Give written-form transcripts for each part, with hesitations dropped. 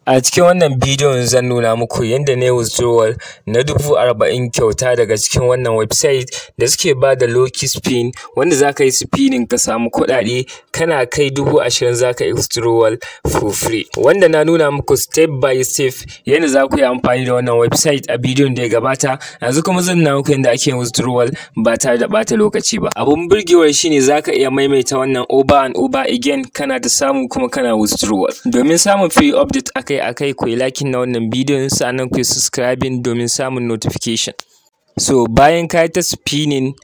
A cikin wannan bidiyon zan nuna muku yadda na yi withdrawal na 40,000 kyauta daga cikin wannan website da suke ba da low-key spin, wanda za ka yi spinning ka samu kuɗaɗe kana kai 20,000 za ka yi withdrawal for free. Wanda na nuna muku step by step yadda za ku yi amfani da wannan website a bidiyon da ya gabata. Yanzu kuma zan nuna muku yadda ake yin withdrawal ba tare da ɓata lokaci ba. Abun burgewar shine za ka iya maimaita wannan over and over again, kana da samu kuma kana withdrawal. Domin samun free update akai ku yi liking na wannan bidiyon, sannan ku yi subscribing domin samun notification. So bayan ka yi ta spinning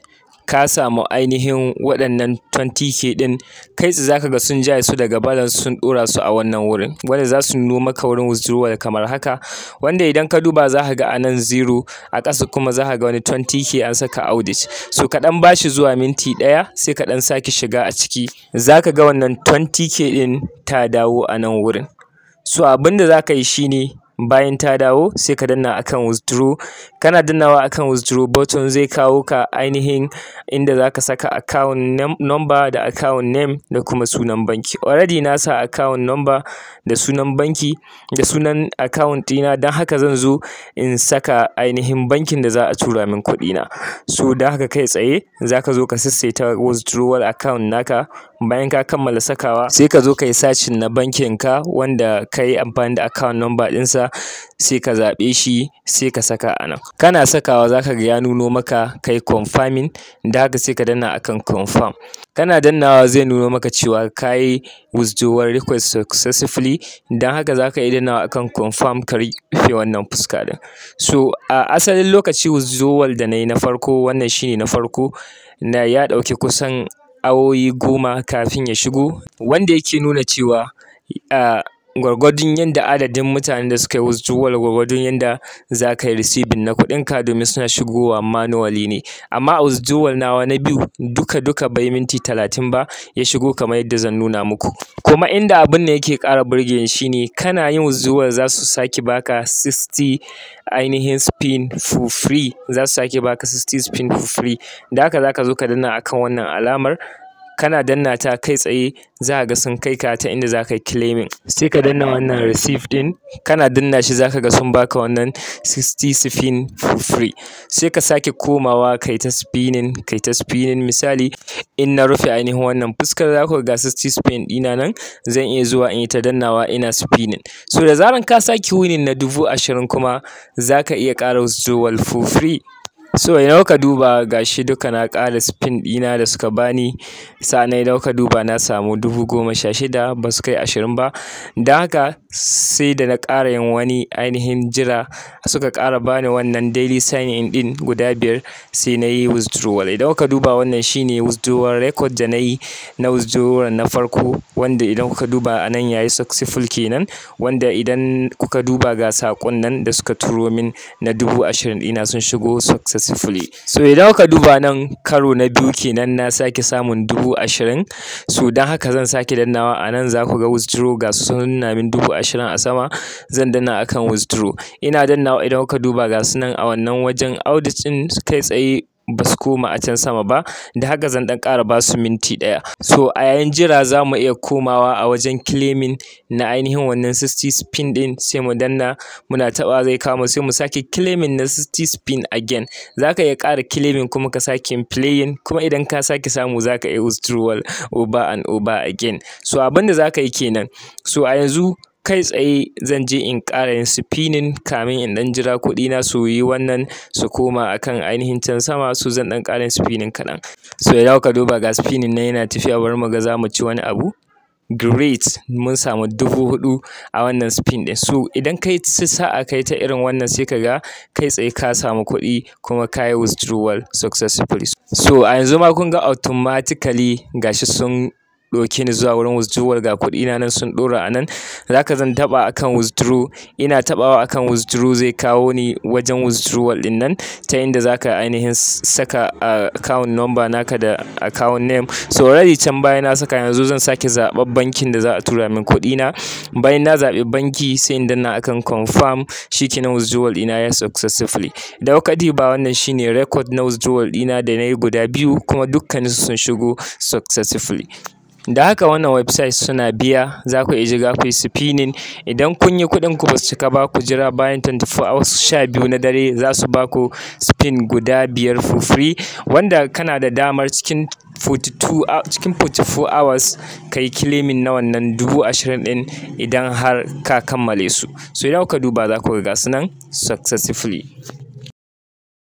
ka samu ainihin waɗannan 20k ɗin, kai tsaye zaka ga sun jaye su daga balance sun ɗora su a wannan wurin, wanda za su nuno maka wurin withdrawal kamar haka, wanda idan ka duba za ka ga a nan 0, a ƙasa kuma za ka ga wani 20k an saka audit. So ka ɗan bashi zuwa minti ɗaya sai ka ɗan sake shiga a ciki, za ka ga wannan 20k ɗin ta dawo a nan wurin. So abin da za ka yi shine bayan ta dawo sai ka danna akan withdraw. Kana dannawa akan withdraw button zai kawo ka ainihin inda za ka saka account number da account name da kuma sunan banki. Already na sa account number da sunan banki da sunan account ɗina, don haka zan zo in saka ainihin bankin da za a tura min kuɗina. So da haka kai tsaye za ka zo ka sassaita withdrawal account naka. Bayan ka kammala sakawa sai ka zo ka yi searching na bankin ka wanda ka yi amfani da account number ɗinsa, sai ka zaɓe shi sai ka saka a nan. Kana sakawa za ka ga ya nuno maka kai confirming, da haka sai ka danna akan confirm. Kana dannawa zai nuno maka cewa ka yi withdrawal request successfully, don haka za ka iya dannawa akan confirm ka rufe wannan fuska ɗin. So a asalin lokaci withdrawal da na yi na farko, wannan shine na farko, ya ɗauki kusan awoyi 10 kafin ya shigo, wanda yake nuna cewa gwargwadon yanda adadin mutanen da suka yi withdrawal gwargwadon yanda za ka yi receiving na kuɗinka, domin suna shigowa manually ne. Amma a withdrawal nawa na biyu duka bai minti 30 ba ya shigo kamar yadda zan nuna muku. Kuma inda abin da yake ƙara burge ni shine kana yin withdrawal za su sake baka 60 ainihin spin for free, za su sake baka 60 spin for free. Da haka za ka zo ka danna akan wannan alamar, kana danna ta kai tsaye za ka ga sun kai ka ta inda za ka yi claiming. Sai ka danna wannan receive ɗin, kana danna shi za ka ga sun baka wannan 60 spin for free. Sai ka sake komawa kai ta spinning. Misali in na rufe ainihin wannan fuskar za ku ga 60 spin ɗina nan, zan iya zuwa in yi ta dannawa ina spinning. So da zaran ka sake winning na 20,000 kuma za ka iya ƙara withdrawal for free. So idan ka duba gashi duka na ƙara spin ɗina da suka bani, sannan idan ka duba na samu 16,000 ba su kai 20 ba. Don haka sai da na ƙara yin wani ainihin jira suka ƙara bani wannan daily sign in ɗin guda 5 sai na yi withdrawal. Idan ka duba wannan shine withdrawal record da na yi na withdrawal na farko, wanda idan kuka duba a nan yayi successful kenan, wanda idan kuka duba ga saƙon nan da suka turo min na 20,000 ɗina sun shigo successfully. So idan ka duba nan karo na biyu kenan na sake samun 20,000. So don haka zan sake dannawa a nan, za ku ga withdraw ga su sun nuna min 20,000 a sama. Zan danna akan withdraw, ina dannawa idan ka duba ga su nan a wannan wajen audit ɗin kai tsaye ba su koma a can sama ba, da haka zan ɗan ƙara ba su minti ɗaya. So a yayin jira za mu iya komawa a wajen claiming na ainihin wannan 60 spin ɗin, sai mu danna muna taɓa zai kama, sai mu sake claiming na 60 spin again. Za ka iya ƙara claiming kuma ka sake playing, kuma idan ka sake samu za ka iya withdrawal over and over again. So abin da za ka yi kenan. So a yanzu kai tsaye zan je in ƙara yin spinning kamin in ɗan jira kuɗina su yi wannan su koma akan ainihin can sama. So zan ɗan ƙara yin spinning kaɗan. So idan ka duba ga spinning nan yana tafiya, bari mu ga za mu ci wani abu. Great, mun samu 4,000 a wannan spin ɗin. So idan kai sa'a kai ta irin wannan sai ka ga kai tsaye ka samu kuɗi kuma ka yi withdrawal successfully. So a yanzu ma kun ga automatically gashi sun ɗauke ni zuwa wurin withdrawal, ga kuɗina nan sun ɗora a nan. Zaka zan taɓa akan withdraw, ina taɓawa akan withdraw zai kawo ni wajen withdrawal ɗin nan, ta inda za ka ainihin saka account number naka da account name. So already can baya na saka, yanzu zan sake zaɓar bankin da za a tura min kuɗina. Bayan na zaɓi banki sai in danna akan confirm, shikenan withdrawal ɗina ya successfully. Da kuka diba wannan shine record na withdrawal ɗina da na yi guda 2 kuma dukkaninsu sun shigo successfully. Da haka wannan website suna biya, za ku iya shiga ku yi spinning. Idan kun yi kuɗin ku ba su cika ba, ku jira bayan 24 hours 12 na dare za su ba ku spin guda 5 for free, wanda kana da damar cikin 44 hours ka yi claiming na wannan 20,000 ɗin idan har ka kammale su. So idan kuka duba za ku ga su nan successfully.